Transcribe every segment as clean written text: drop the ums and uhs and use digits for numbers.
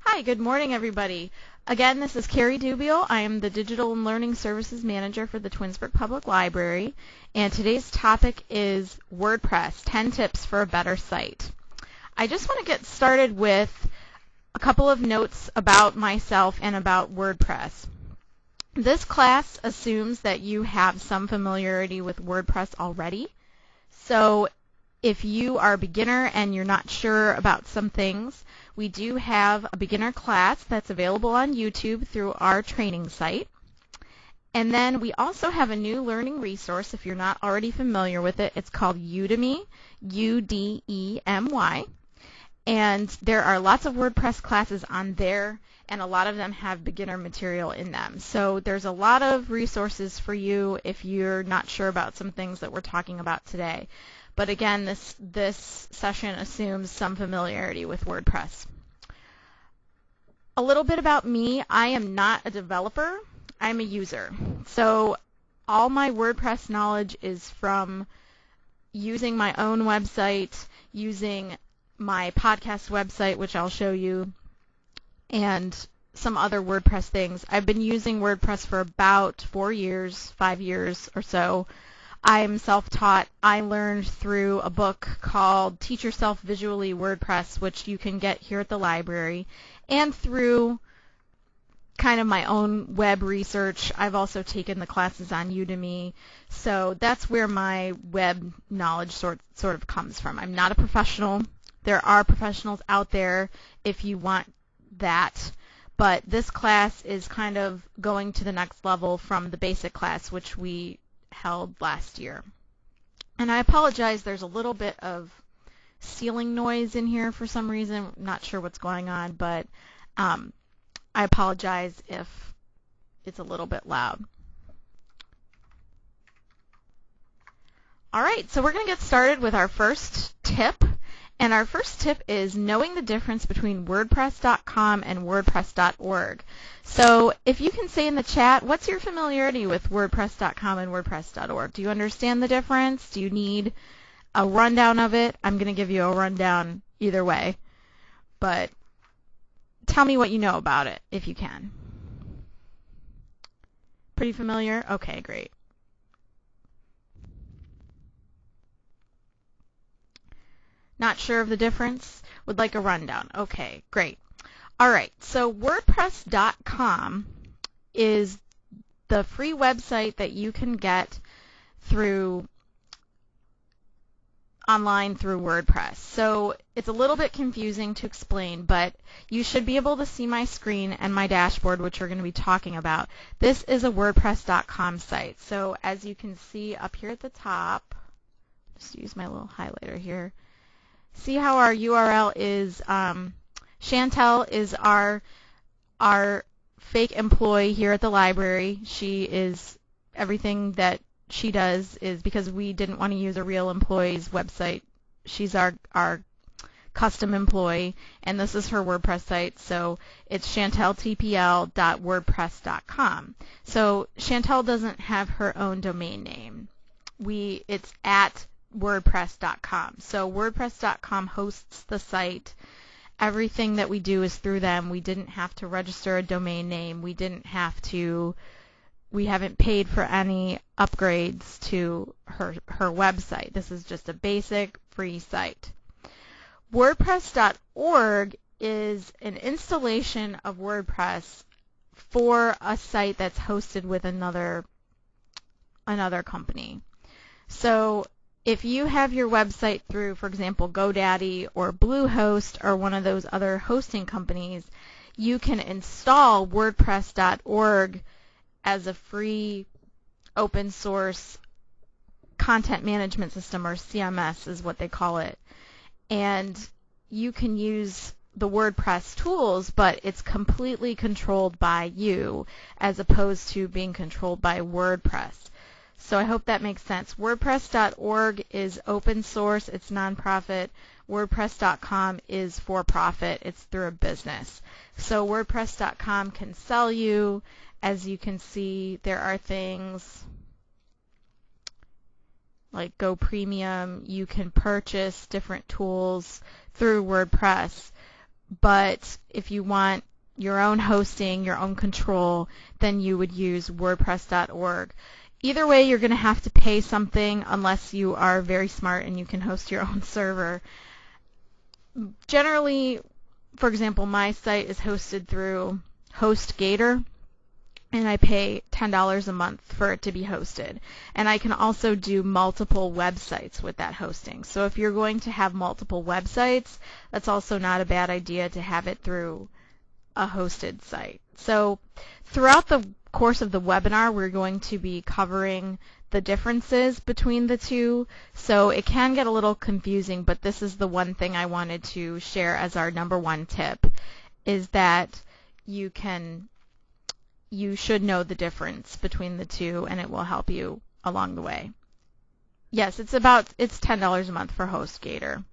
Hi, good morning, everybody. Again, this is Carrie Dubiel. I am the Digital and Learning Services Manager for the Twinsburg Public Library, and today's topic is WordPress, 10 tips for a better site. I just want to get started with a couple of notes about myself and about WordPress. This class assumes that you have some familiarity with WordPress already. So if you are a beginner and you're not sure about some things, we do have a beginner class that's available on YouTube through our training site. And then we also have a new learning resource if you're not already familiar with it. It's called Udemy, U-D-E-M-Y. And there are lots of WordPress classes on there, and a lot of them have beginner material in them. So there's a lot of resources for you if you're not sure about some things that we're talking about today. But again, this session assumes some familiarity with WordPress. A little bit about me. I am not a developer. I'm a user. So all my WordPress knowledge is from using my own website, using my podcast website, which I'll show you, and some other WordPress things. I've been using WordPress for about 5 years or so. I'm self-taught. I learned through a book called Teach Yourself Visually WordPress, which you can get here at the library, and through kind of my own web research. I've also taken the classes on Udemy, so that's where my web knowledge sort of comes from. I'm not a professional. There are professionals out there if you want that, but this class is kind of going to the next level from the basic class, which we held last year. And I apologize, there's a little bit of ceiling noise in here for some reason. I'm not sure what's going on, but I apologize if it's a little bit loud. All right, so we're going to get started with our first tip. And our first tip is knowing the difference between WordPress.com and WordPress.org. So if you can say in the chat, what's your familiarity with WordPress.com and WordPress.org? Do you understand the difference? Do you need a rundown of it? I'm going to give you a rundown either way. But tell me what you know about it, if you can. Pretty familiar? Okay, great. Not sure of the difference? Would like a rundown. Okay, great. All right, so WordPress.com is the free website that you can get online through WordPress. So it's a little bit confusing to explain, but you should be able to see my screen and my dashboard, which we're going to be talking about. This is a WordPress.com site. So as you can see up here at the top, just use my little highlighter here. See how our URL is, Chantel is our fake employee here at the library. She is, everything that she does is because we didn't want to use a real employee's website. She's our custom employee, and this is her WordPress site. So it's chanteltpl.wordpress.com. So Chantel doesn't have her own domain name. It's at WordPress.com. So WordPress.com hosts the site. Everything that we do is through them. We didn't have to register a domain name. We haven't paid for any upgrades to her website. This is just a basic free site. WordPress.org is an installation of WordPress for a site that's hosted with another company. So if you have your website through, for example, GoDaddy or Bluehost or one of those other hosting companies, you can install WordPress.org as a free open source content management system, or CMS is what they call it. And you can use the WordPress tools, but it's completely controlled by you as opposed to being controlled by WordPress. So I hope that makes sense. WordPress.org is open source. It's nonprofit. WordPress.com is for profit. It's through a business. So WordPress.com can sell you. As you can see, there are things like Go Premium. You can purchase different tools through WordPress. but if you want your own hosting, your own control, then you would use WordPress.org. Either way, you're going to have to pay something unless you are very smart and you can host your own server. Generally, for example, my site is hosted through HostGator, and I pay $10 a month for it to be hosted. And I can also do multiple websites with that hosting. So if you're going to have multiple websites, that's also not a bad idea to have it through a hosted site. So throughout the course of the webinar, we're going to be covering the differences between the two. So it can get a little confusing, but this is the one thing I wanted to share as our number one tip, is that you should know the difference between the two, and it will help you along the way. Yes, it's $10 a month for HostGator.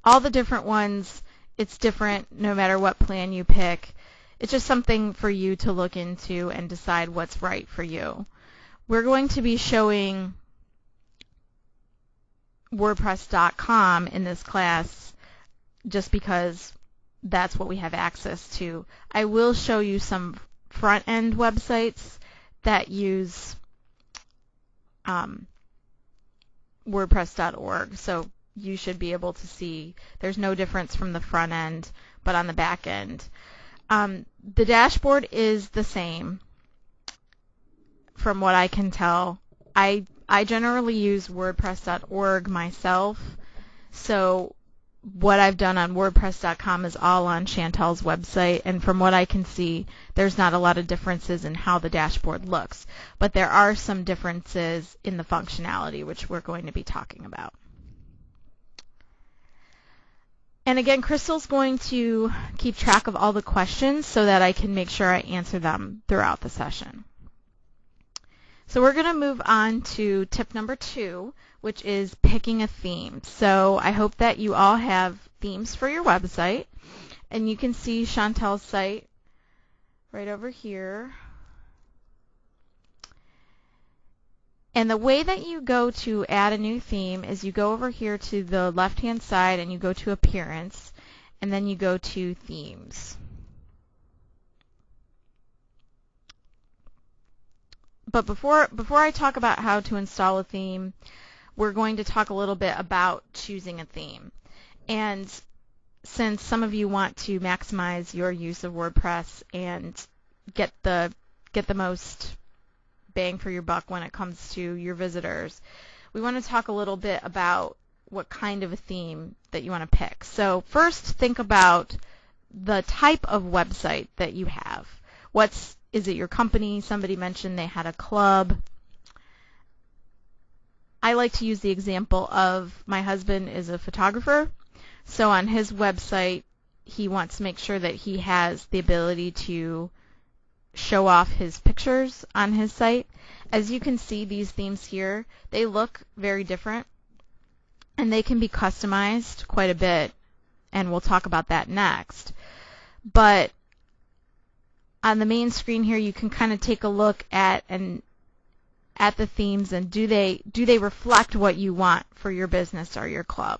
All the different ones, it's different no matter what plan you pick. It's just something for you to look into and decide what's right for you. We're going to be showing WordPress.com in this class just because that's what we have access to. I will show you some front-end websites that use WordPress.org, so you should be able to see there's no difference from the front end, but on the back end. The dashboard is the same from what I can tell. I generally use WordPress.org myself, so what I've done on WordPress.com is all on Chantel's website, and from what I can see, there's not a lot of differences in how the dashboard looks, but there are some differences in the functionality, which we're going to be talking about. And again, Crystal's going to keep track of all the questions so that I can make sure I answer them throughout the session. So we're going to move on to tip number 2, which is picking a theme. So I hope that you all have themes for your website, and you can see Chantel's site right over here. And the way that you go to add a new theme is you go over here to the left-hand side and you go to Appearance, and then you go to Themes. But before I talk about how to install a theme, we're going to talk a little bit about choosing a theme. And since some of you want to maximize your use of WordPress and get the most bang for your buck when it comes to your visitors, we want to talk a little bit about what kind of a theme that you want to pick. So first, think about the type of website that you have. Is it your company? Somebody mentioned they had a club. I like to use the example of my husband is a photographer, so on his website he wants to make sure that he has the ability to show off his pictures on his site. As you can see, these themes here, they look very different, and they can be customized quite a bit, and we'll talk about that next. But on the main screen here, you can kind of take a look at the themes, and do they reflect what you want for your business or your club.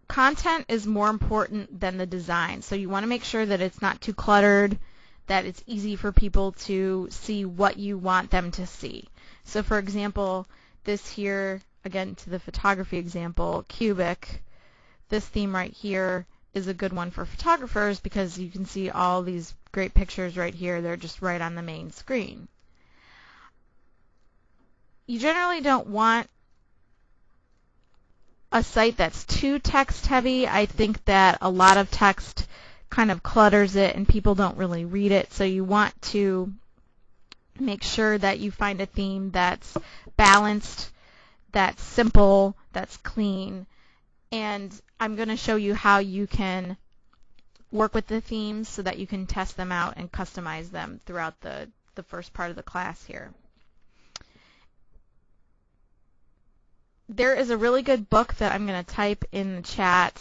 Content is more important than the design, so you want to make sure that it's not too cluttered, that it's easy for people to see what you want them to see. So for example, this here, again to the photography example, Cubic, this theme right here is a good one for photographers because you can see all these great pictures right here. They're just right on the main screen. You generally don't want a site that's too text heavy. I think that a lot of text kind of clutters it and people don't really read it, so you want to make sure that you find a theme that's balanced, that's simple, that's clean. And I'm going to show you how you can work with the themes so that you can test them out and customize them throughout the first part of the class here. There is a really good book that I'm going to type in the chat.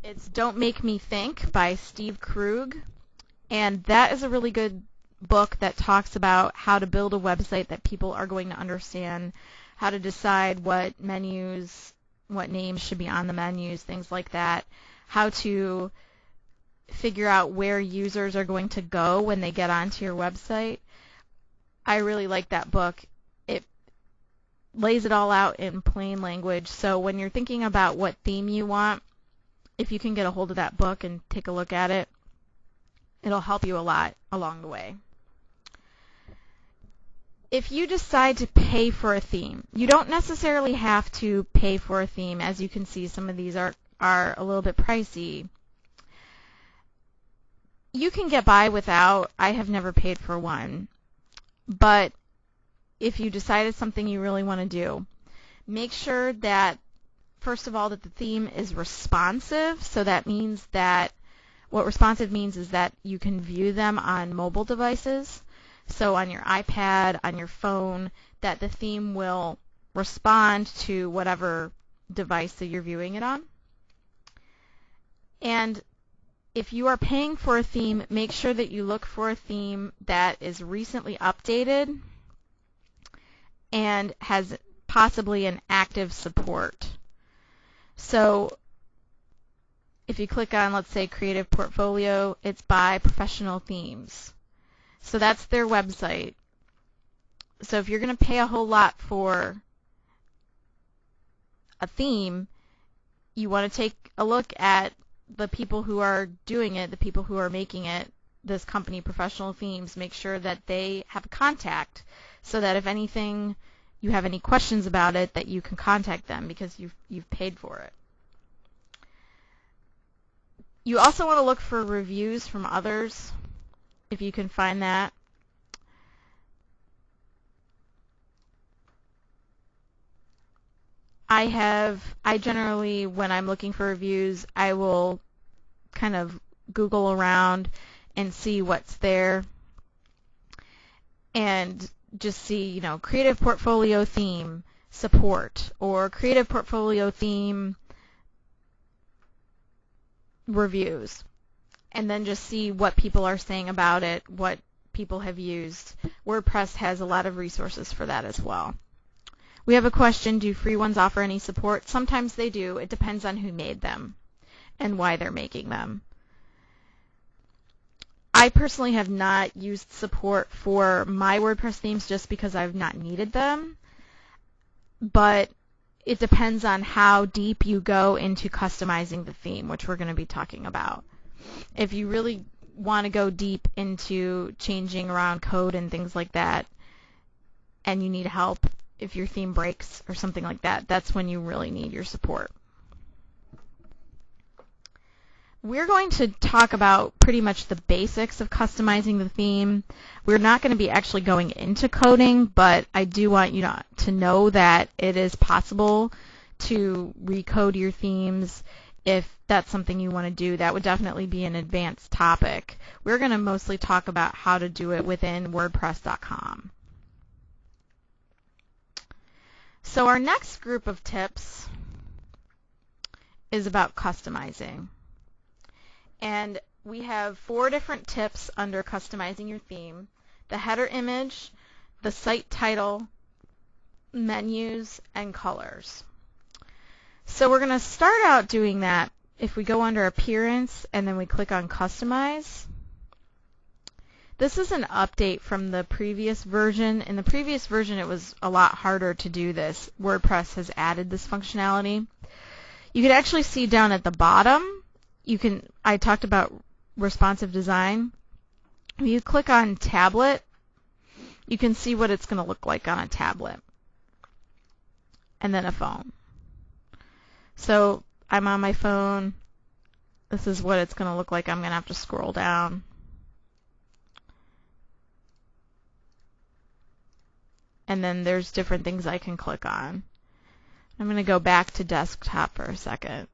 It's Don't Make Me Think by Steve Krug, and that is a really good book that talks about how to build a website that people are going to understand, how to decide what menus, what names should be on the menus, things like that, how to figure out where users are going to go when they get onto your website. I really like that book. It lays it all out in plain language. So when you're thinking about what theme you want, if you can get a hold of that book and take a look at it, it'll help you a lot along the way. If you decide to pay for a theme, you don't necessarily have to pay for a theme. As you can see, some of these are a little bit pricey. You can get by without. I have never paid for one. But if you decide it's something you really want to do, make sure that, first of all, that the theme is responsive. So that means that what responsive means is that you can view them on mobile devices. So on your iPad, on your phone, that the theme will respond to whatever device that you're viewing it on. And if you are paying for a theme, make sure that you look for a theme that is recently updated and has possibly an active support. So if you click on, let's say, Creative Portfolio, it's by Professional Themes. So that's their website. So if you're going to pay a whole lot for a theme, you want to take a look at the people who are doing it, the people who are making it, this company, Professional Themes. Make sure that they have a contact so that if anything, you have any questions about it, that you can contact them because you've paid for it. You also want to look for reviews from others, if you can find that. I generally, when I'm looking for reviews, I will kind of Google around and see what's there and just see, Creative Portfolio Theme support or Creative Portfolio Theme reviews, and then just see what people are saying about it, what people have used. WordPress has a lot of resources for that as well. We have a question: do free ones offer any support? Sometimes they do. It depends on who made them and why they're making them. I personally have not used support for my WordPress themes just because I've not needed them, but it depends on how deep you go into customizing the theme, which we're going to be talking about. If you really want to go deep into changing around code and things like that, and you need help if your theme breaks or something like that, that's when you really need your support. We're going to talk about pretty much the basics of customizing the theme. We're not going to be actually going into coding, but I do want you to know that it is possible to recode your themes if that's something you want to do. That would definitely be an advanced topic. We're going to mostly talk about how to do it within WordPress.com. So our next group of tips is about customizing. And we have 4 different tips under customizing your theme: the header image, the site title, menus, and colors. So we're going to start out doing that. If we go under Appearance and then we click on Customize, this is an update from the previous version. In the previous version, it was a lot harder to do this. WordPress has added this functionality. You can actually see down at the bottom, I talked about responsive design. If you click on tablet, you can see what it's going to look like on a tablet and then a phone. So I'm on my phone. This is what it's going to look like. I'm going to have to scroll down. And then there's different things I can click on. I'm going to go back to desktop for a second.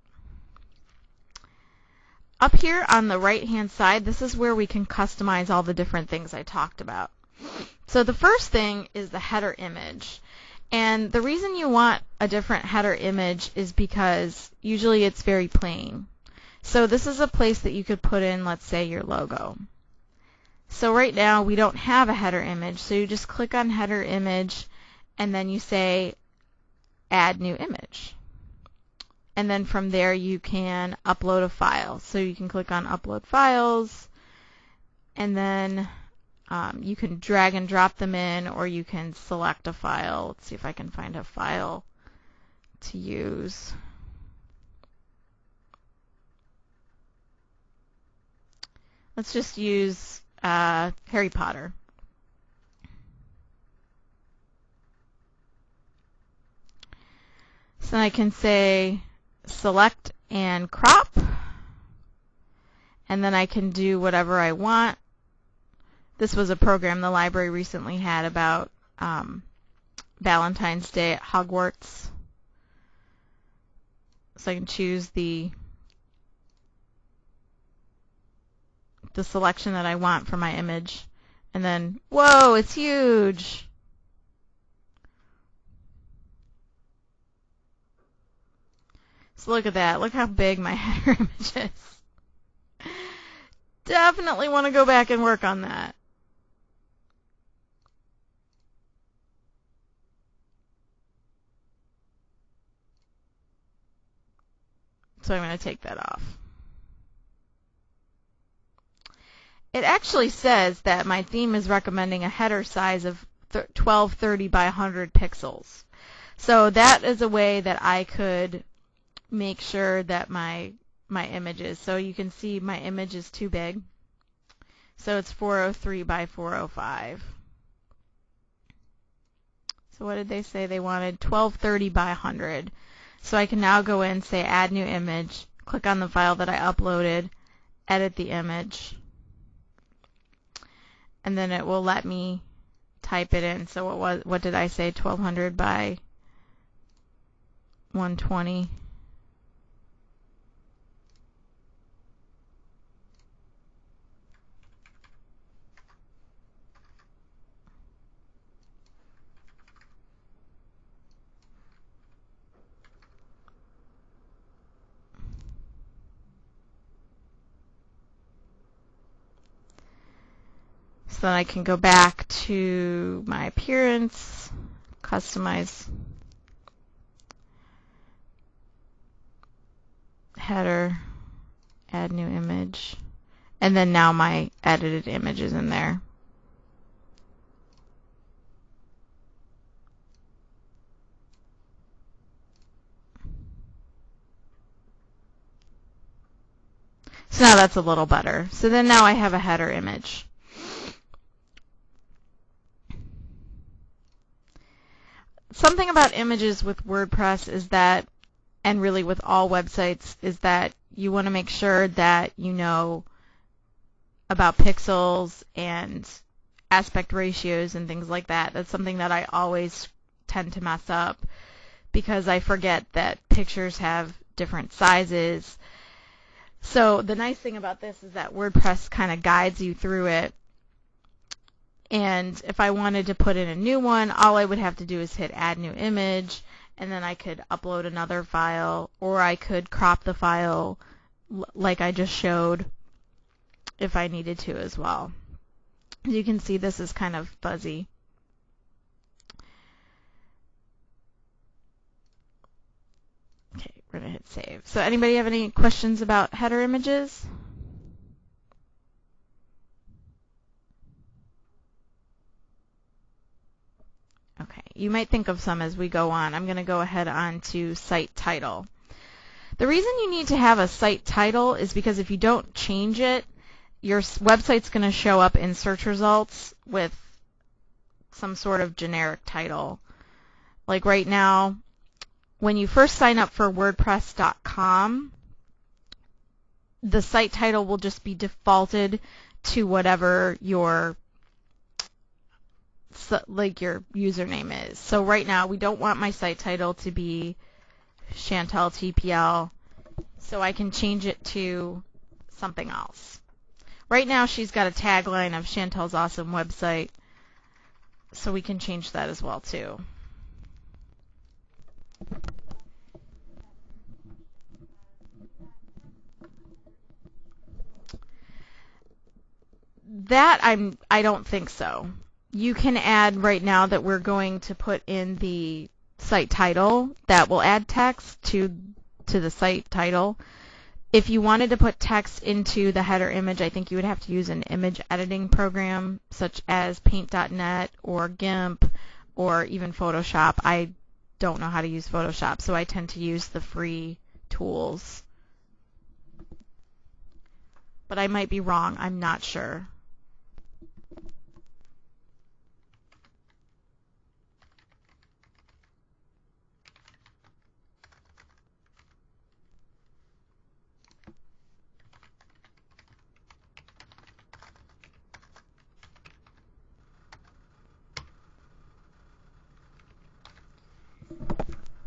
Up here on the right-hand side, this is where we can customize all the different things I talked about. So the first thing is the header image. And the reason you want a different header image is because usually it's very plain. So this is a place that you could put in, let's say, your logo. So right now we don't have a header image, so you just click on header image and then you say add new image. And then from there you can upload a file. So you can click on upload files, and then you can drag and drop them in, or you can select a file. Let's see if I can find a file to use. Let's just use Harry Potter. So I can say select and crop, and then I can do whatever I want. This was a program the library recently had about Valentine's Day at Hogwarts. So I can choose the selection that I want for my image, and then, whoa, it's huge! So look at that. Look how big my header image is. Definitely want to go back and work on that. So I'm going to take that off. It actually says that my theme is recommending a header size of 1230 by 100 pixels. So that is a way that I could make sure that my images, so you can see my image is too big. So it's 403 by 405. So what did they say? They wanted 1230 by 100. So I can now go in and say add new image, click on the file that I uploaded, edit the image, and then it will let me type it in. So what did I say? 1200 by 120. So then I can go back to my appearance, customize header, add new image, and then now my edited image is in there. So now that's a little better. So then now I have a header image. Something about images with WordPress is that, and really with all websites, is that you want to make sure that you know about pixels and aspect ratios and things like that. That's something that I always tend to mess up because I forget that pictures have different sizes. So the nice thing about this is that WordPress kind of guides you through it. And if I wanted to put in a new one, all I would have to do is hit add new image, and then I could upload another file, or I could crop the file like I just showed if I needed to as well. As you can see, this is kind of fuzzy. Okay, we're going to hit save. So anybody have any questions about header images? Okay, you might think of some as we go on. I'm going to go ahead on to site title. The reason you need to have a site title is because if you don't change it, your website's going to show up in search results with some sort of generic title. Like right now, when you first sign up for WordPress.com, the site title will just be defaulted to whatever your username is. So right now we don't want my site title to be Chantel TPL, so I can change it to something else. Right now she's got a tagline of Chantel's awesome website, so we can change that as well too. I don't think so. You can add right now that we're going to put in the site title that will add text to the site title. If you wanted to put text into the header image, I think you would have to use an image editing program such as Paint.net or GIMP or even Photoshop. I don't know how to use Photoshop, so I tend to use the free tools. But I might be wrong. I'm not sure.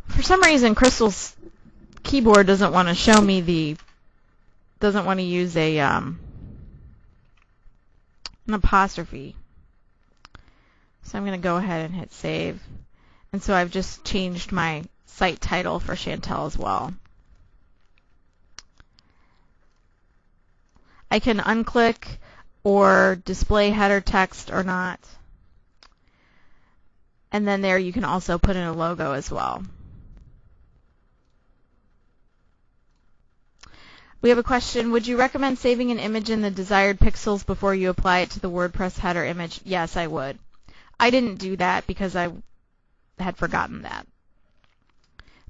For some reason, Crystal's keyboard doesn't want to show me doesn't want to use an apostrophe. So I'm going to go ahead and hit save. And so I've just changed my site title for Chantel as well. I can unclick or display header text or not. And then there you can also put in a logo as well. We have a question. Would you recommend saving an image in the desired pixels before you apply it to the WordPress header image? Yes, I would. I didn't do that because I had forgotten that.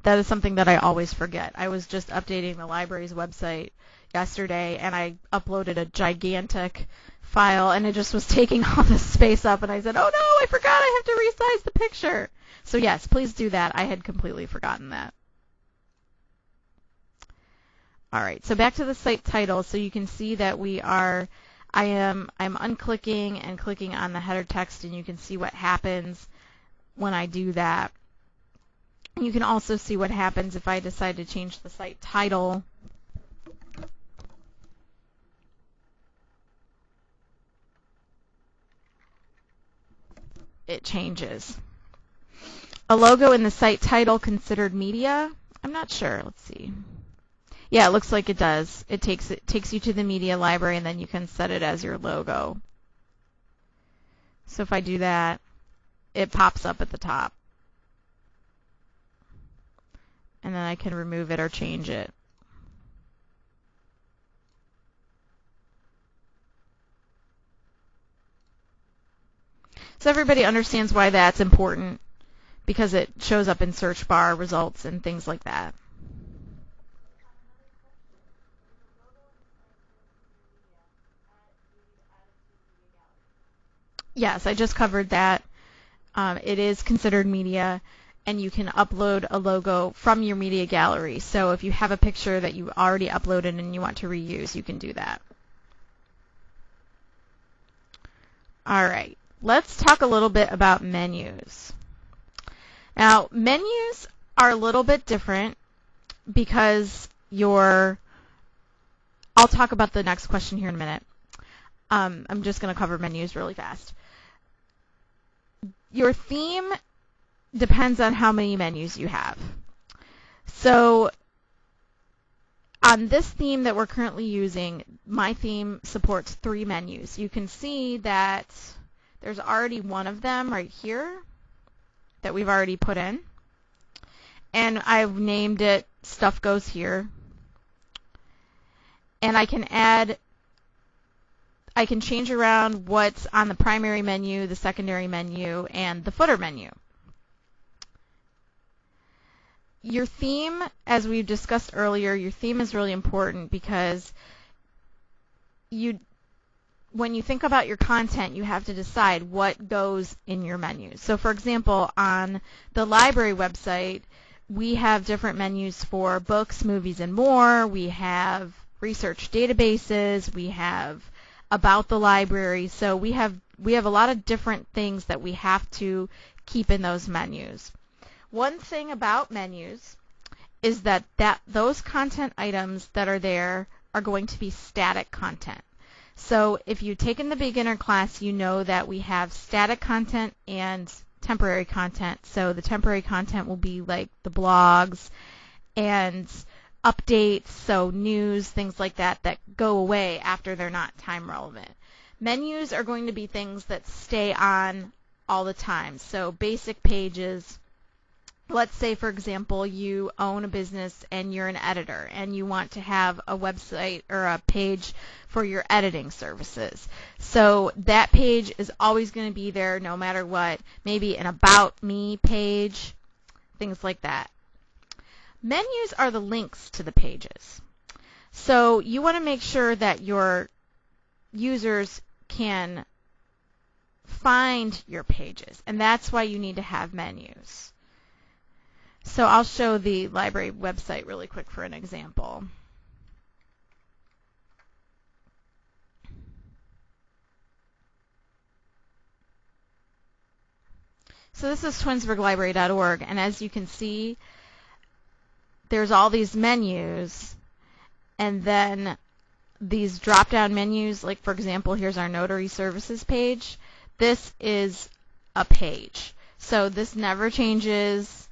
That is something that I always forget. I was just updating the library's website yesterday, and I uploaded a gigantic file, and it just was taking all the space up, and I said, oh no, I forgot I have to resize the picture. So yes, please do that. I had completely forgotten that. All right, so back to the site title. So you can see that I'm unclicking and clicking on the header text, and you can see what happens when I do that. You can also see what happens if I decide to change the site title. It changes. A logo in the site title considered media? I'm not sure. Let's see. Yeah, it looks like it does. It takes you to the media library, and then you can set it as your logo. So if I do that, it pops up at the top. And then I can remove it or change it. So everybody understands why that's important, because it shows up in search bar results and things like that. Yes, I just covered that. It is considered media, and you can upload a logo from your media gallery. So if you have a picture that you already uploaded and you want to reuse, you can do that. All right, let's talk a little bit about menus. Now, menus are a little bit different because I'll talk about the next question here in a minute. I'm just going to cover menus really fast. Your theme depends on how many menus you have. So on this theme that we're currently using, my theme supports 3 menus. You can see that there's already one of them right here that we've already put in. And I've named it Stuff Goes Here. And I can change around what's on the primary menu, the secondary menu, and the footer menu. Your theme, as we've discussed earlier, your theme is really important because when you think about your content, you have to decide what goes in your menus. So for example, on the library website, we have different menus for books, movies, and more. We have research databases. We have about the library. So we have a lot of different things that we have to keep in those menus. One thing about menus is that those content items that are there are going to be static content. So if you've taken the beginner class, you know that we have static content and temporary content. So the temporary content will be like the blogs and updates, so news, things like that go away after they're not time relevant. Menus are going to be things that stay on all the time. So basic pages. Let's say, for example, you own a business and you're an editor and you want to have a website or a page for your editing services. So that page is always going to be there no matter what. Maybe an About Me page, things like that. Menus are the links to the pages. So you want to make sure that your users can find your pages, and that's why you need to have menus. So I'll show the library website really quick for an example. So this is twinsburglibrary.org, and as you can see, there's all these menus, and then these drop-down menus, like for example, here's our notary services page. This is a page. So this never changes.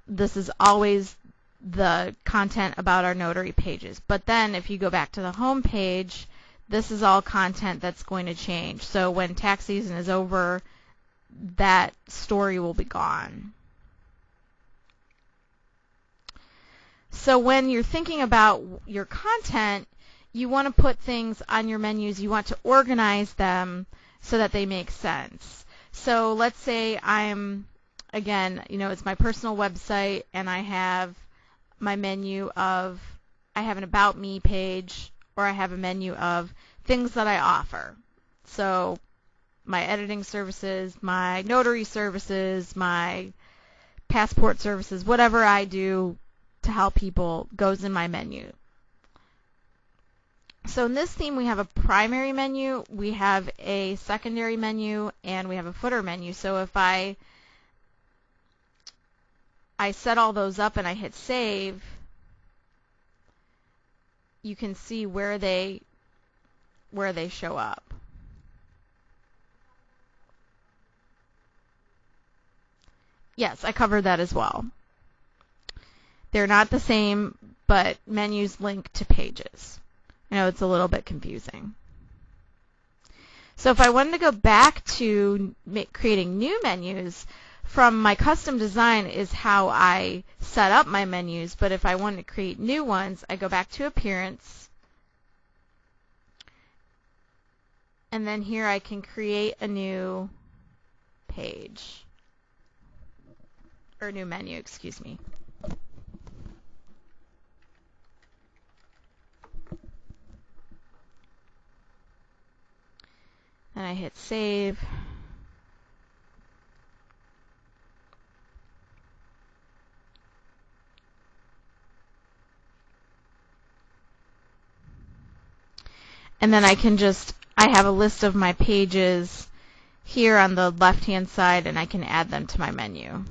This is always the content about our notary pages. But then if you go back to the home page, this is all content that's going to change. So when tax season is over, that story will be gone. So when you're thinking about your content, you want to put things on your menus. You want to organize them so that they make sense. So let's say again, it's my personal website, and I have my menu of, I have an About Me page, or I have a menu of things that I offer. So my editing services, my notary services, my passport services, whatever I do to help people goes in my menu. So in this theme, we have a primary menu, we have a secondary menu, and we have a footer menu. So if I set all those up and I hit save, you can see where they show up. Yes, I covered that as well. They're not the same, but menus link to pages. I know it's a little bit confusing. So if I wanted to go back to creating new menus, from my custom design is how I set up my menus, but if I want to create new ones, I go back to Appearance, and then here I can create a new page, or new menu, excuse me. And I hit save. And then I have a list of my pages here on the left-hand side, and I can add them to my menu.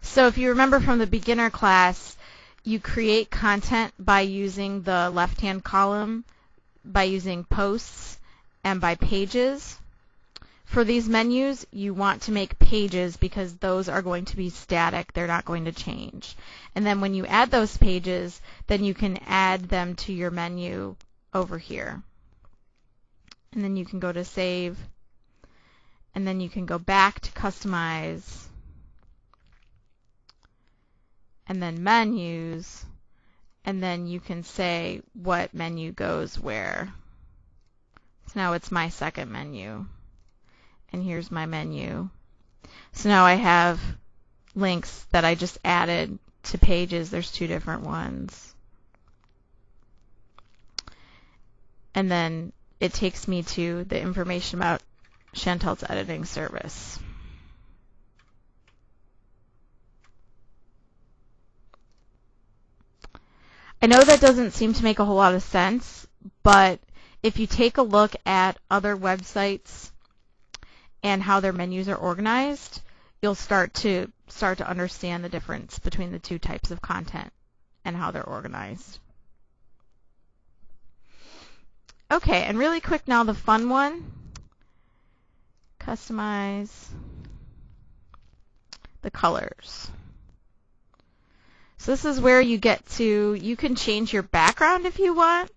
So if you remember from the beginner class, you create content by using the left-hand column, by using posts, and by pages. For these menus, you want to make pages because those are going to be static. They're not going to change. And then when you add those pages, then you can add them to your menu over here. And then you can go to Save, and then you can go back to Customize, and then Menus, and then you can say what menu goes where. So now it's my second menu. And here's my menu. So now I have links that I just added to pages. There's two different ones. And then it takes me to the information about Chantel's editing service. I know that doesn't seem to make a whole lot of sense, but if you take a look at other websites and how their menus are organized, you'll start to understand the difference between the two types of content and how they're organized. Okay, and really quick now, the fun one. Customize the colors. So this is where you get to, you can change your background if you want.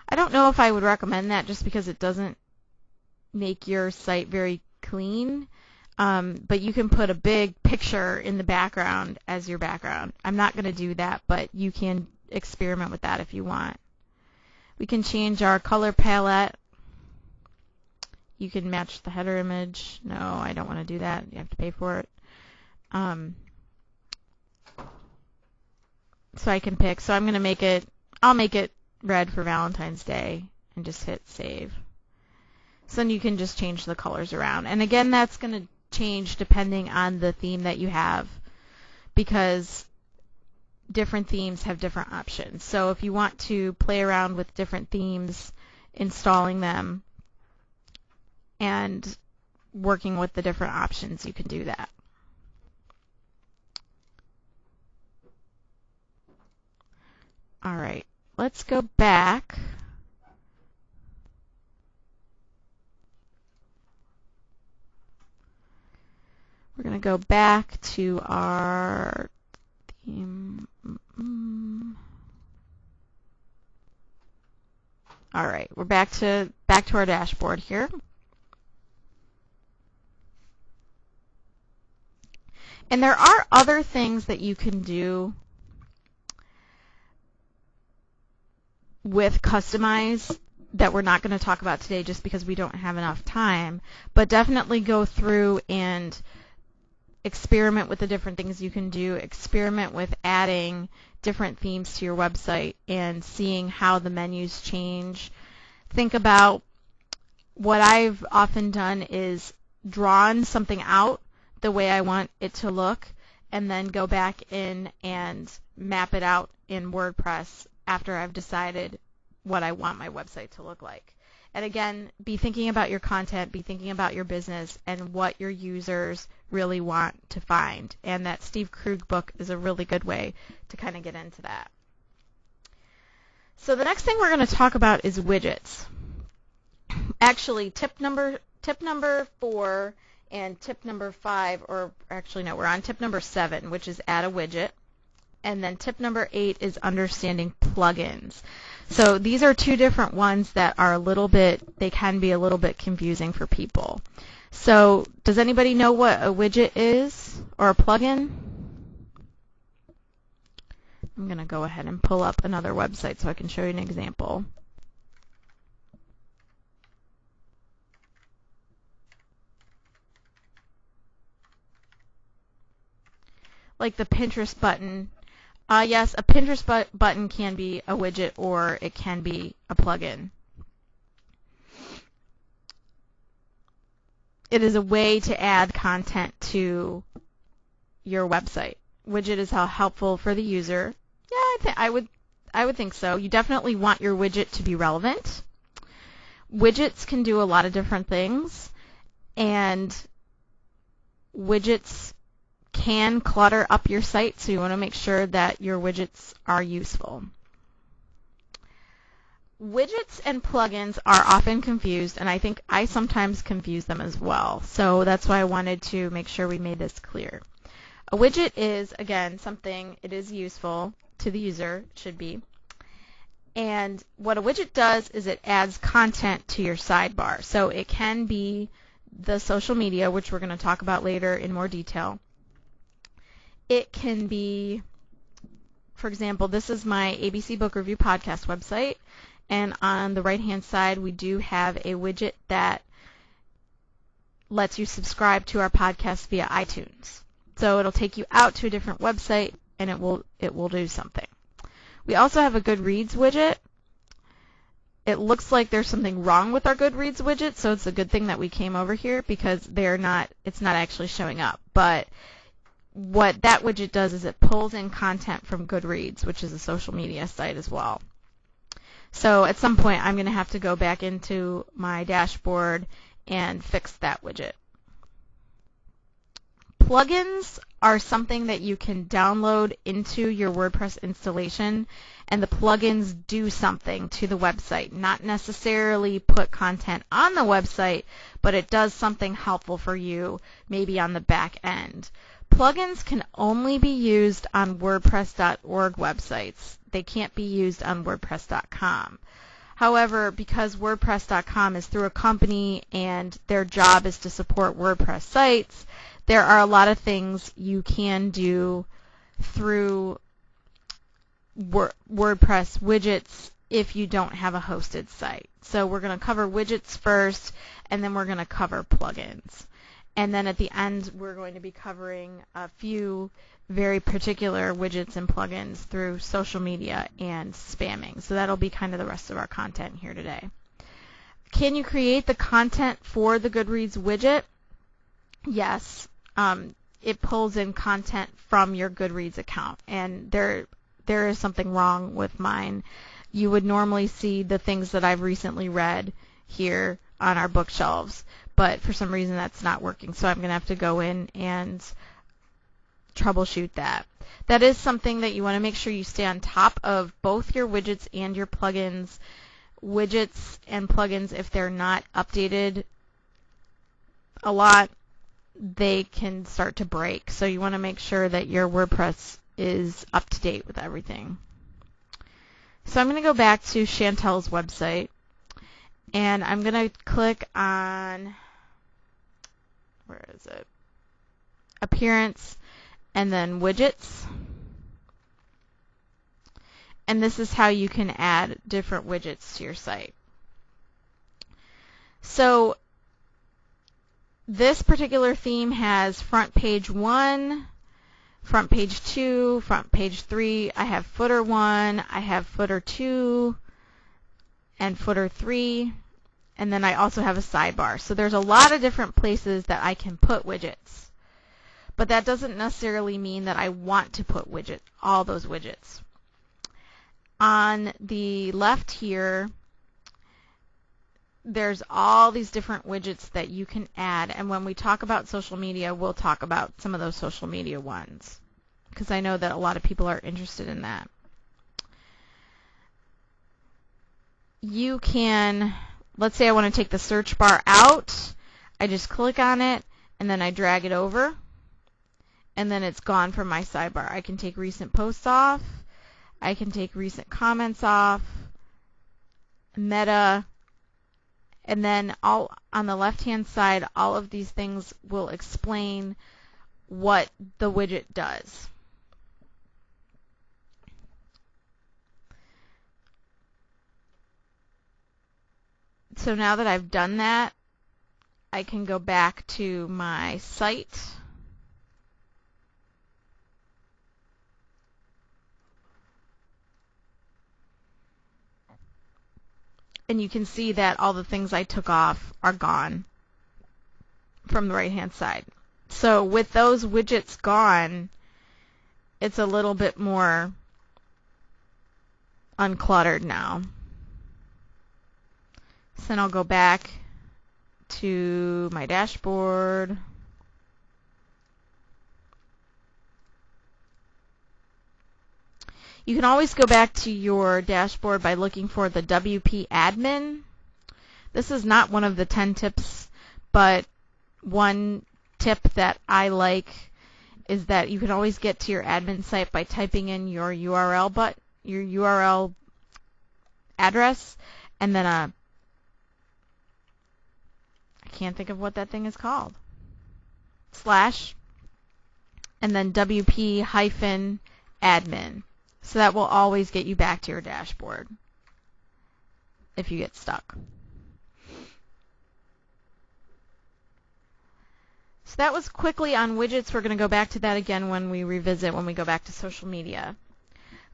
I don't know if I would recommend that just because it doesn't make your site very clean. But you can put a big picture in the background as your background. I'm not going to do that, but you can experiment with that if you want. We can change our color palette. You can match the header image. No, I don't want to do that. You have to pay for it. So I can pick. So I'm going to make it, I'll make it red for Valentine's Day and just hit save. So then you can just change the colors around. And again, that's going to change depending on the theme that you have, because different themes have different options. So if you want to play around with different themes, installing them, and working with the different options, you can do that. All right, let's go back. We're going to go back to our theme. All right, we're back to our dashboard here. And there are other things that you can do with Customize that we're not going to talk about today just because we don't have enough time, but definitely go through and experiment with the different things you can do, experiment with adding different themes to your website and seeing how the menus change. Think about, what I've often done is drawn something out the way I want it to look and then go back in and map it out in WordPress after I've decided what I want my website to look like. And again, be thinking about your content, be thinking about your business and what your users really want to find. And that Steve Krug book is a really good way to kind of get into that. So the next thing we're going to talk about is widgets. Actually, tip number 4 and tip number 5, or actually no, we're on tip number 7, which is add a widget. And then tip number 8 is understanding plugins. So these are two different ones that are they can be a little bit confusing for people. So does anybody know what a widget is or a plugin? I'm going to go ahead and pull up another website so I can show you an example. Like the Pinterest button. Yes, a Pinterest button can be a widget or it can be a plugin. It is a way to add content to your website. Widget is helpful for the user. Yeah, I would think so. You definitely want your widget to be relevant. Widgets can do a lot of different things, and widgets can clutter up your site, so you want to make sure that your widgets are useful. Widgets and plugins are often confused, and I think I sometimes confuse them as well. So that's why I wanted to make sure we made this clear. A widget is, again, something, it is useful to the user, it should be. And what a widget does is it adds content to your sidebar. So it can be the social media, which we're going to talk about later in more detail. It can be, for example, this is my ABC Book Review podcast website, and on the right-hand side we do have a widget that lets you subscribe to our podcast via iTunes. So it'll take you out to a different website, and it will do something. We also have a Goodreads widget. It looks like there's something wrong with our Goodreads widget, so it's a good thing that we came over here because it's not actually showing up. But what that widget does is it pulls in content from Goodreads, which is a social media site as well. So at some point I'm going to have to go back into my dashboard and fix that widget. Plugins are something that you can download into your WordPress installation, and the plugins do something to the website. Not necessarily put content on the website, but it does something helpful for you, maybe on the back end. Plugins can only be used on WordPress.org websites. They can't be used on WordPress.com. However, because WordPress.com is through a company and their job is to support WordPress sites, there are a lot of things you can do through WordPress widgets if you don't have a hosted site. So we're going to cover widgets first, and then we're going to cover plugins. And then at the end, we're going to be covering a few very particular widgets and plugins through social media and spamming. So that'll be kind of the rest of our content here today. Can you create the content for the Goodreads widget? Yes. It pulls in content from your Goodreads account. And there is something wrong with mine. You would normally see the things that I've recently read here on our bookshelves. But for some reason that's not working. So I'm going to have to go in and troubleshoot that. That is something that you want to make sure you stay on top of, both your widgets and your plugins. Widgets and plugins, if they're not updated a lot, they can start to break. So you want to make sure that your WordPress is up to date with everything. So I'm going to go back to Chantel's website, and I'm going to click on, where is it? Appearance, and then widgets. And this is how you can add different widgets to your site. So this particular theme has front page 1, front page 2, front page 3. I have footer 1, I have footer 2, and footer 3. And then I also have a sidebar. So there's a lot of different places that I can put widgets. But that doesn't necessarily mean that I want to put all those widgets. On the left here, there's all these different widgets that you can add. And when we talk about social media, we'll talk about some of those social media ones, because I know that a lot of people are interested in that. You can, let's say I want to take the search bar out. I just click on it, and then I drag it over. And then it's gone from my sidebar. I can take recent posts off. I can take recent comments off. Meta. And then all on the left-hand side, all of these things will explain what the widget does. So now that I've done that, I can go back to my site. And you can see that all the things I took off are gone from the right-hand side. So with those widgets gone, it's a little bit more uncluttered now. So then I'll go back to my dashboard. You can always go back to your dashboard by looking for the WP admin. This is not one of the 10 tips, but one tip that I like is that you can always get to your admin site by typing in your URL address, and then I can't think of what that thing is called, / and then WP-admin. So that will always get you back to your dashboard if you get stuck. So that was quickly on widgets. We're going to go back to that again when we go back to social media.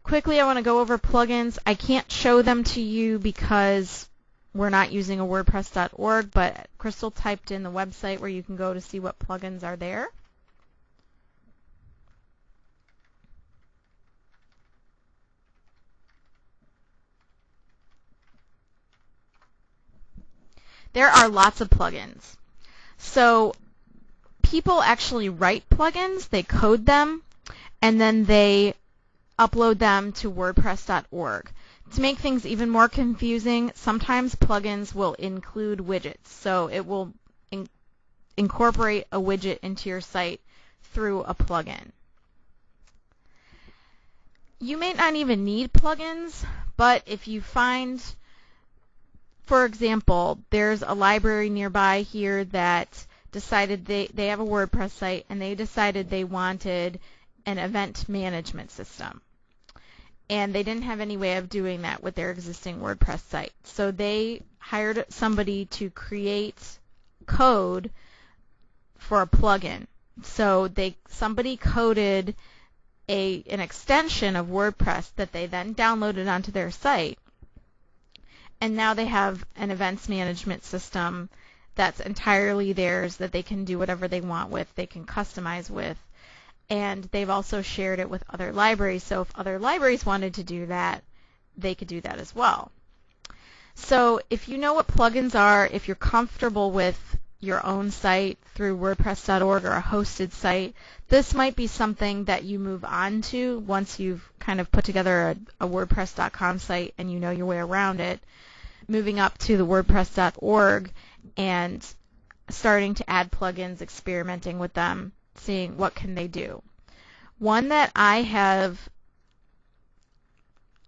Quickly, I want to go over plugins. I can't show them to you because we're not using a WordPress.org, but Crystal typed in the website where you can go to see what plugins are there. There are lots of plugins. So people actually write plugins, they code them, and then they upload them to WordPress.org. To make things even more confusing, sometimes plugins will include widgets. So it will incorporate a widget into your site through a plugin. You may not even need plugins, but if you find, for example, there's a library nearby here that decided they have a WordPress site and they decided they wanted an event management system. And they didn't have any way of doing that with their existing WordPress site. So they hired somebody to create code for a plugin. So somebody coded an extension of WordPress that they then downloaded onto their site. And now they have an events management system that's entirely theirs that they can do whatever they want with, they can customize with. And they've also shared it with other libraries. So if other libraries wanted to do that, they could do that as well. So if you know what plugins are, if you're comfortable with your own site through WordPress.org or a hosted site, this might be something that you move on to once you've kind of put together a WordPress.com site and you know your way around it, moving up to the WordPress.org and starting to add plugins, experimenting with them, seeing what can they do. One that I have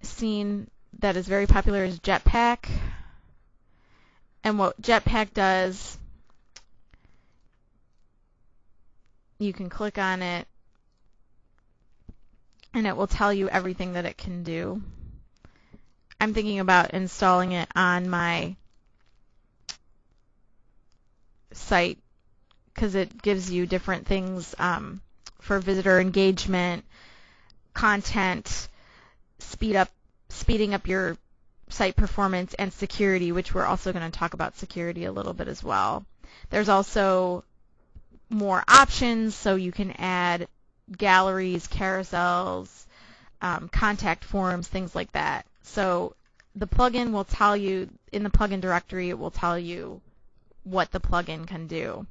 seen that is very popular is Jetpack. And what Jetpack does, you can click on it and it will tell you everything that it can do. I'm thinking about installing it on my site because it gives you different things for visitor engagement, content, speeding up your site performance, and security, which we're also going to talk about security a little bit as well. There's also more options, so you can add galleries, carousels, contact forms, things like that. So the plugin will tell you, in the plugin directory, it will tell you what the plugin can do.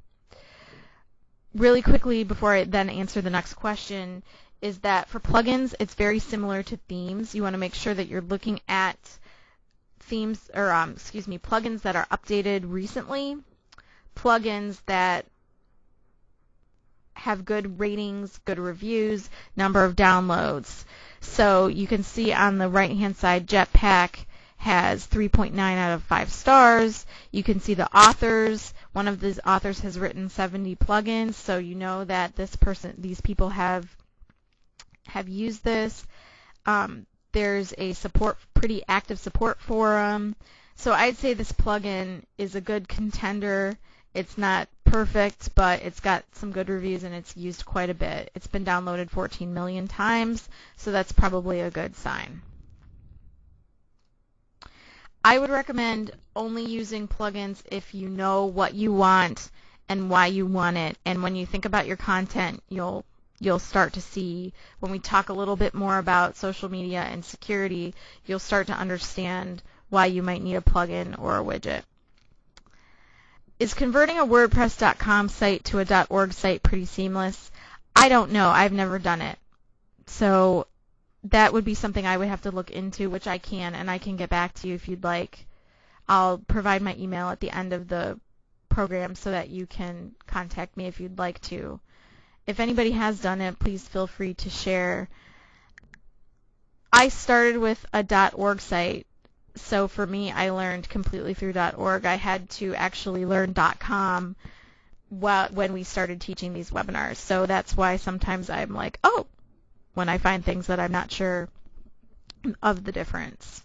Really quickly, before I then answer the next question, is that for plugins, it's very similar to themes. You want to make sure that you're looking at themes, or plugins that are updated recently, plugins that have good ratings, good reviews, number of downloads. So you can see on the right-hand side, Jetpack has 3.9 out of 5 stars. You can see the authors. One of these authors has written 70 plugins, so you know that these people have used this. There's a pretty active support forum. So I'd say this plugin is a good contender. It's not perfect, but it's got some good reviews and it's used quite a bit. It's been downloaded 14 million times, so that's probably a good sign. I would recommend only using plugins if you know what you want and why you want it. And when you think about your content, you'll start to see, when we talk a little bit more about social media and security, you'll start to understand why you might need a plugin or a widget. Is converting a WordPress.com site to a .org site pretty seamless? I don't know. I've never done it. So that would be something I would have to look into, which I can, and I can get back to you if you'd like. I'll provide my email at the end of the program so that you can contact me if you'd like to. If anybody has done it, please feel free to share. I started with a .org site, so for me, I learned completely through .org. I had to actually learn .com when we started teaching these webinars, so that's why sometimes I'm like, oh, when I find things that I'm not sure of the difference.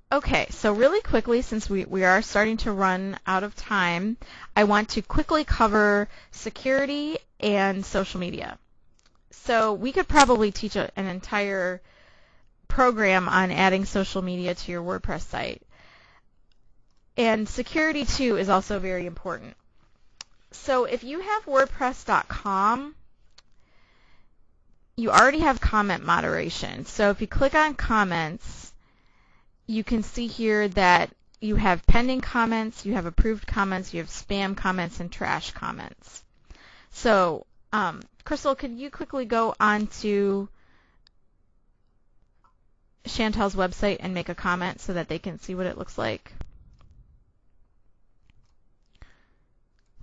Okay, so really quickly, since we are starting to run out of time, I want to quickly cover security and social media. So we could probably teach an entire program on adding social media to your WordPress site. And security, too, is also very important. So if you have WordPress.com, you already have comment moderation. So if you click on comments, you can see here that you have pending comments, you have approved comments, you have spam comments, and trash comments. So Crystal, could you quickly go on to Chantel's website and make a comment so that they can see what it looks like?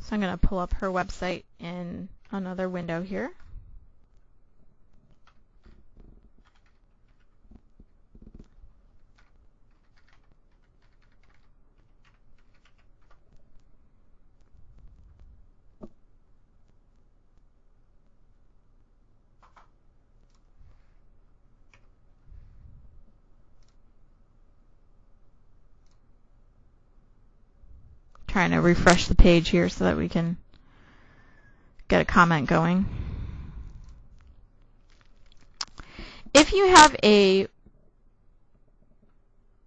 So I'm going to pull up her website in another window here. Trying to refresh the page here so that we can get a comment going. If you have a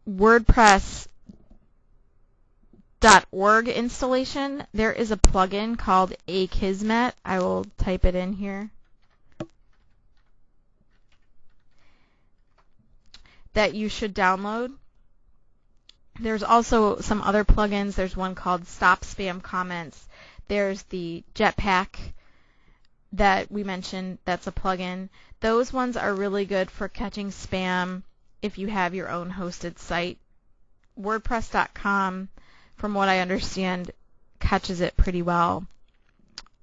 WordPress.org installation, there is a plugin called Akismet. I will type it in here. That you should download. There's also some other plugins. There's one called Stop Spam Comments. There's the Jetpack that we mentioned. That's a plugin. Those ones are really good for catching spam if you have your own hosted site. WordPress.com, from what I understand, catches it pretty well.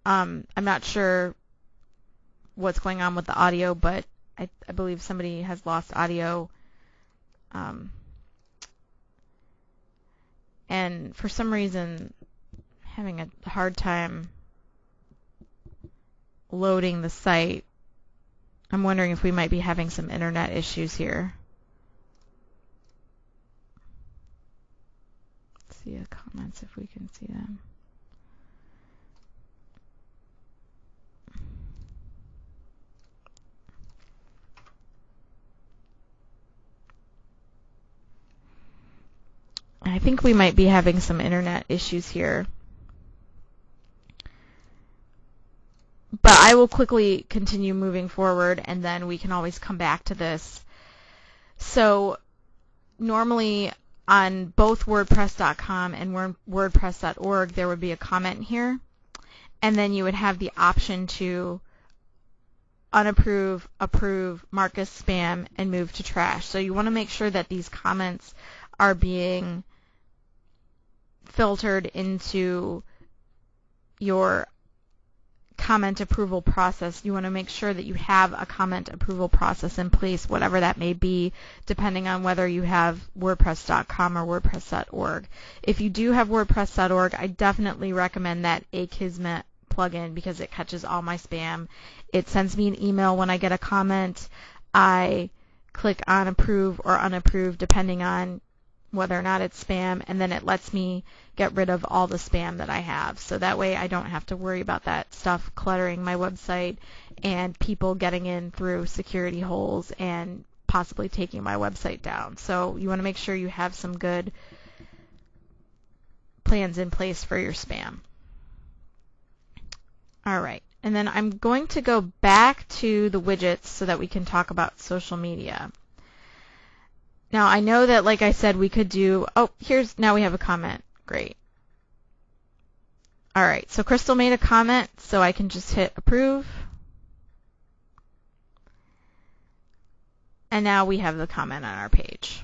I'm not sure what's going on with the audio, but I believe somebody has lost audio. And for some reason, I'm having a hard time loading the site. I'm wondering if we might be having some internet issues here. Let's see the comments if we can see them. I think we might be having some internet issues here. But I will quickly continue moving forward, and then we can always come back to this. So normally on both WordPress.com and WordPress.org, there would be a comment here, and then you would have the option to unapprove, approve, mark as spam, and move to trash. So you want to make sure that these comments are being filtered into your comment approval process. You want to make sure that you have a comment approval process in place, whatever that may be, depending on whether you have WordPress.com or WordPress.org. If you do have WordPress.org, I definitely recommend that Akismet plugin because it catches all my spam. It sends me an email when I get a comment. I click on approve or unapprove depending on whether or not it's spam, and then it lets me get rid of all the spam that I have. So that way I don't have to worry about that stuff cluttering my website and people getting in through security holes and possibly taking my website down. So you want to make sure you have some good plans in place for your spam. All right. And then I'm going to go back to the widgets so that we can talk about social media. Now, I know that, like I said, we could do, now we have a comment. Great. All right, so Crystal made a comment, so I can just hit approve. And now we have the comment on our page.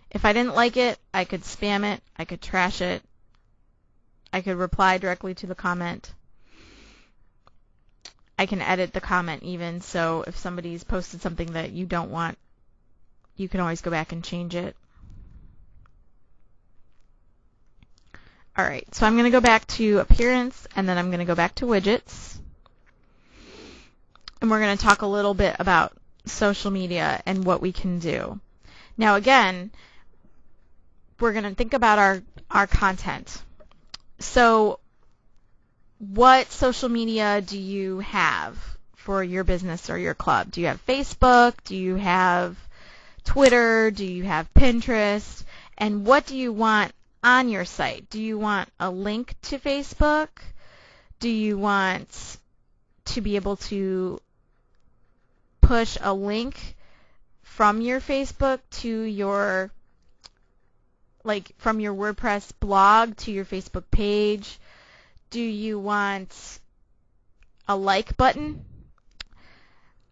If I didn't like it, I could spam it, I could trash it, I could reply directly to the comment. I can edit the comment even, so if somebody's posted something that you don't want, you can always go back and change it. All right, so I'm going to go back to appearance, and then I'm going to go back to widgets. And we're going to talk a little bit about social media and what we can do. Now, again, we're going to think about our content. So what social media do you have for your business or your club? Do you have Facebook? Do you have Twitter? Do you have Pinterest? And what do you want on your site? Do you want a link to Facebook? Do you want to be able to push a link from your Facebook to your, like from your WordPress blog to your Facebook page? Do you want a like button?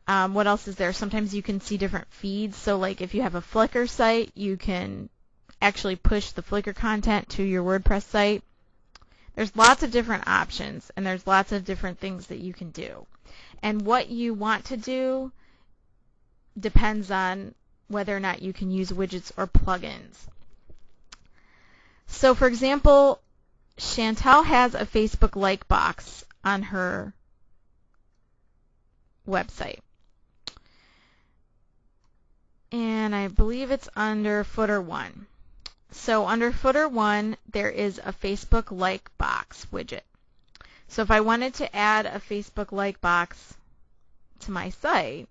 What else is there? Sometimes you can see different feeds. So like if you have a Flickr site, you can actually push the Flickr content to your WordPress site. There's lots of different options, and there's lots of different things that you can do. And what you want to do depends on whether or not you can use widgets or plugins. So for example, Chantel has a Facebook like box on her website. And I believe it's under footer 1. So under footer 1, there is a Facebook like box widget. So if I wanted to add a Facebook like box to my site,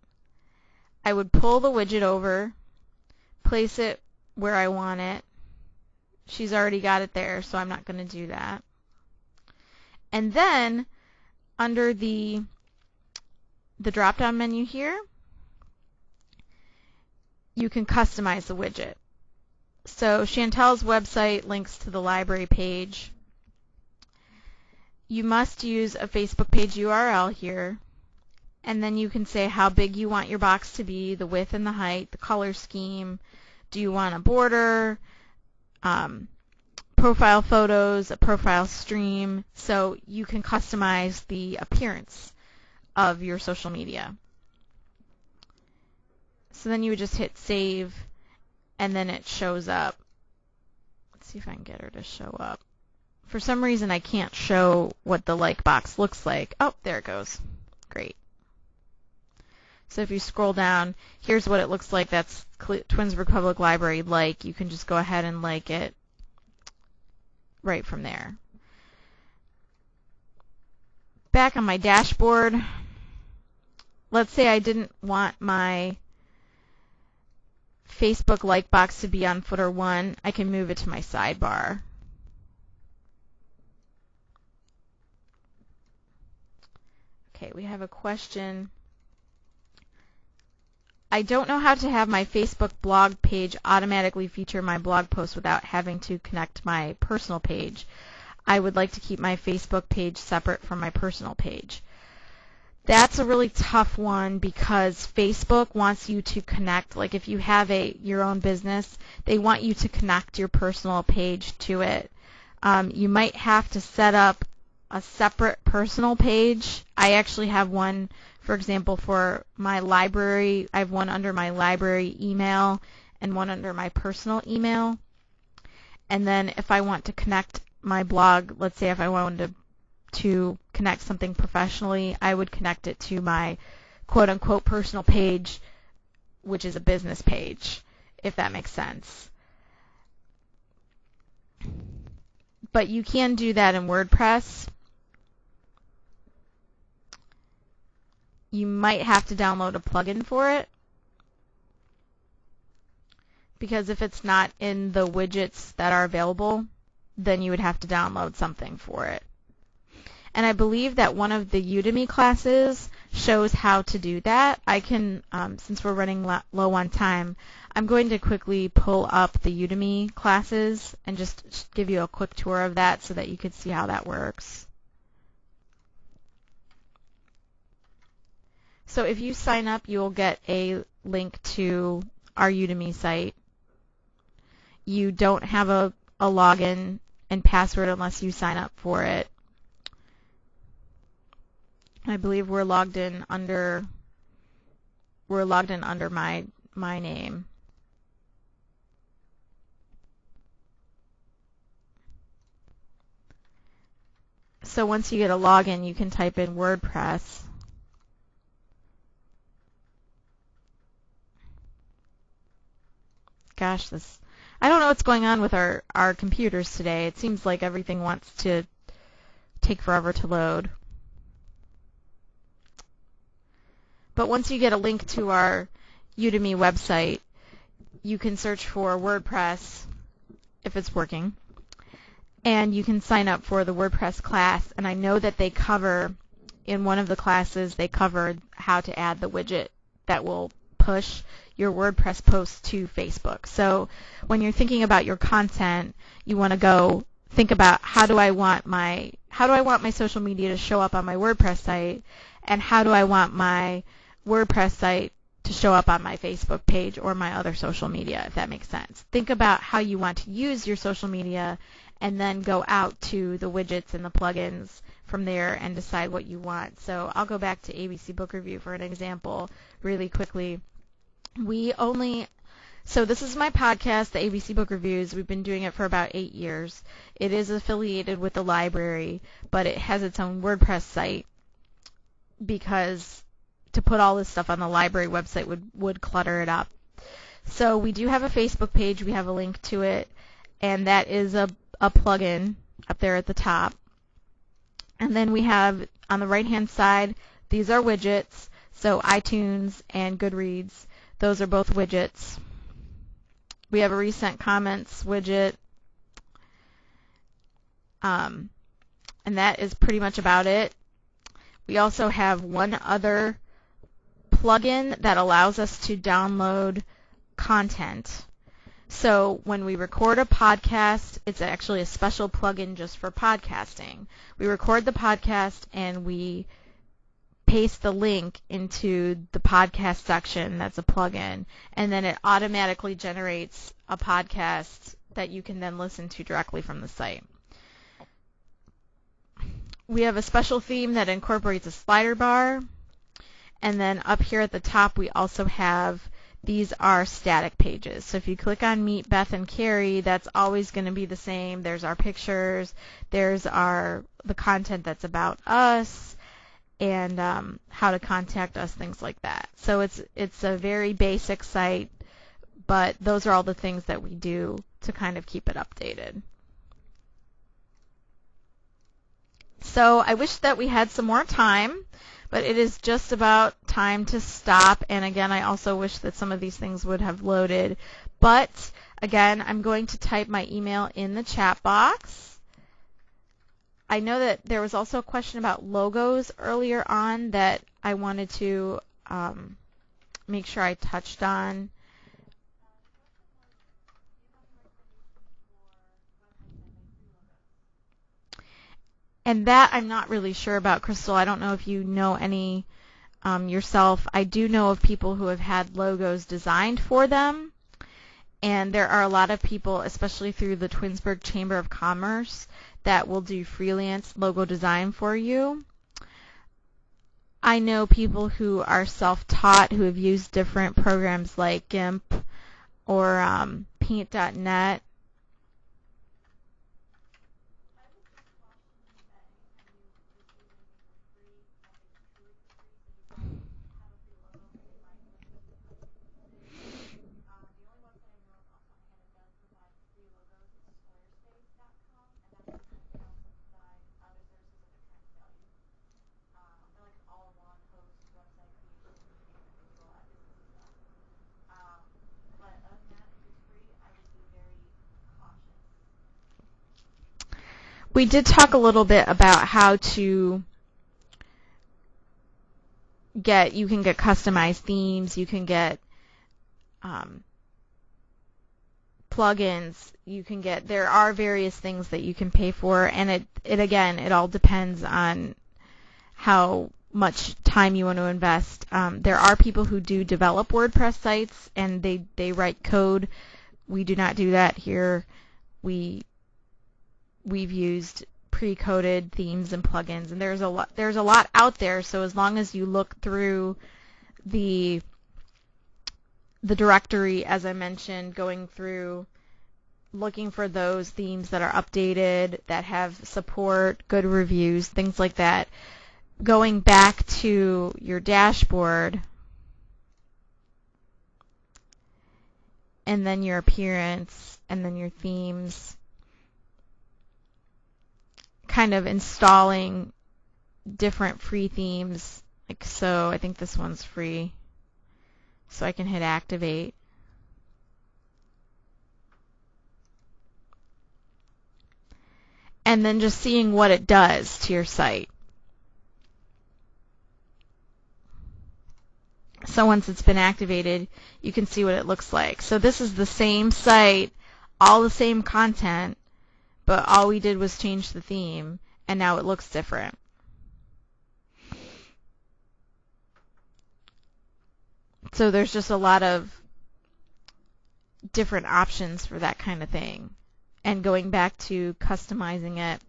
I would pull the widget over, place it where I want it. She's already got it there, so I'm not going to do that. And then under the drop-down menu here, you can customize the widget. So Chantel's website links to the library page. You must use a Facebook page URL here, and then you can say how big you want your box to be, the width and the height, the color scheme. Do you want a border, profile photos, a profile stream? So you can customize the appearance of your social media. So then you would just hit save, and then it shows up. Let's see if I can get her to show up. For some reason, I can't show what the like box looks like. Oh, there it goes. Great. So if you scroll down, here's what it looks like. That's Twinsburg Public Library like. You can just go ahead and like it right from there. Back on my dashboard, let's say I didn't want my Facebook like box to be on footer 1. I can move it to my sidebar. Okay, we have a question. I don't know how to have my Facebook blog page automatically feature my blog post without having to connect my personal page. I would like to keep my Facebook page separate from my personal page. That's a really tough one because Facebook wants you to connect. Like if you have your own business, they want you to connect your personal page to it. You might have to set up a separate personal page. I actually have one, for example, for my library. I have one under my library email and one under my personal email. And then if I want to connect my blog, let's say if I wanted to connect something professionally, I would connect it to my quote-unquote personal page, which is a business page, if that makes sense. But you can do that in WordPress. You might have to download a plugin for it, because if it's not in the widgets that are available, then you would have to download something for it. And I believe that one of the Udemy classes shows how to do that. I can, since we're running low on time, I'm going to quickly pull up the Udemy classes and just give you a quick tour of that so that you can see how that works. So if you sign up, you'll get a link to our Udemy site. You don't have a login and password unless you sign up for it. I believe we're logged in under my name. So once you get a login, you can type in WordPress. Gosh, I don't know what's going on with our computers today. It seems like everything wants to take forever to load. But once you get a link to our Udemy website, you can search for WordPress if it's working, and you can sign up for the WordPress class. And I know that they cover, in one of the classes, they covered how to add the widget that will push your WordPress posts to Facebook. So when you're thinking about your content, you want to go think about how do I want my social media to show up on my WordPress site, and how do I want my WordPress site to show up on my Facebook page or my other social media, if that makes sense. Think about how you want to use your social media and then go out to the widgets and the plugins from there and decide what you want. So I'll go back to ABC Book Review for an example really quickly. So this is my podcast, the ABC Book Reviews. We've been doing it for about 8 years. It is affiliated with the library, but it has its own WordPress site because to put all this stuff on the library website would clutter it up. So we do have a Facebook page. We have a link to it, and that is a plugin up there at the top. And then we have on the right-hand side, these are widgets. So iTunes and Goodreads, those are both widgets. We have a recent comments widget, and that is pretty much about it. We also have one other plugin that allows us to download content. So when we record a podcast, it's actually a special plugin just for podcasting. We record the podcast and we paste the link into the podcast section. That's a plugin, and then it automatically generates a podcast that you can then listen to directly from the site. We have a special theme that incorporates a slider bar, and then up here at the top we also have, these are static pages. So if you click on Meet Beth and Carrie, that's always going to be the same. There's our pictures, there's the content that's about us, and how to contact us, things like that. So it's a very basic site, but those are all the things that we do to kind of keep it updated. So I wish that we had some more time, but it is just about time to stop. And again, I also wish that some of these things would have loaded. But again, I'm going to type my email in the chat box. I know that there was also a question about logos earlier on that I wanted to make sure I touched on. And that I'm not really sure about, Crystal. I don't know if you know any yourself. I do know of people who have had logos designed for them. And there are a lot of people, especially through the Twinsburg Chamber of Commerce, that will do freelance logo design for you. I know people who are self-taught who have used different programs like GIMP or Paint.net. We did talk a little bit about how to you can get customized themes, you can get plugins, there are various things that you can pay for, and it all depends on how much time you want to invest. There are people who do develop WordPress sites and they write code. We do not do that here. We've used pre-coded themes and plugins, and there's a lot out there. So as long as you look through the directory, as I mentioned, going through looking for those themes that are updated, that have support, good reviews, things like that, going back to your dashboard and then your appearance and then your themes, kind of installing different free themes. Like so, I think this one's free. So I can hit activate. And then just seeing what it does to your site. So once it's been activated, you can see what it looks like. So this is the same site, all the same content, but all we did was change the theme, and now it looks different. So there's just a lot of different options for that kind of thing. and going back to customizing it.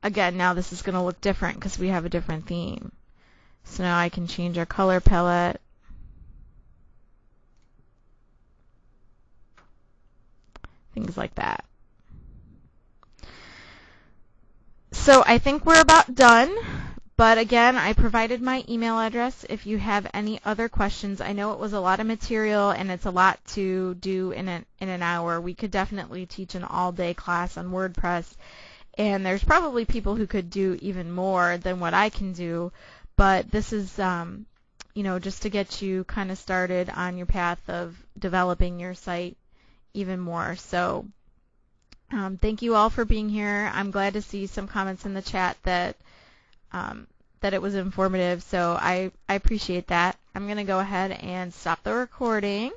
Again, now this is going to look different because we have a different theme. So now I can change our color palette. Things like that. So I think we're about done. But again, I provided my email address if you have any other questions. I know it was a lot of material and it's a lot to do in an hour. We could definitely teach an all-day class on WordPress. And there's probably people who could do even more than what I can do, but this is, just to get you kind of started on your path of developing your site even more. So thank you all for being here. I'm glad to see some comments in the chat that it was informative, so I appreciate that. I'm going to go ahead and stop the recording.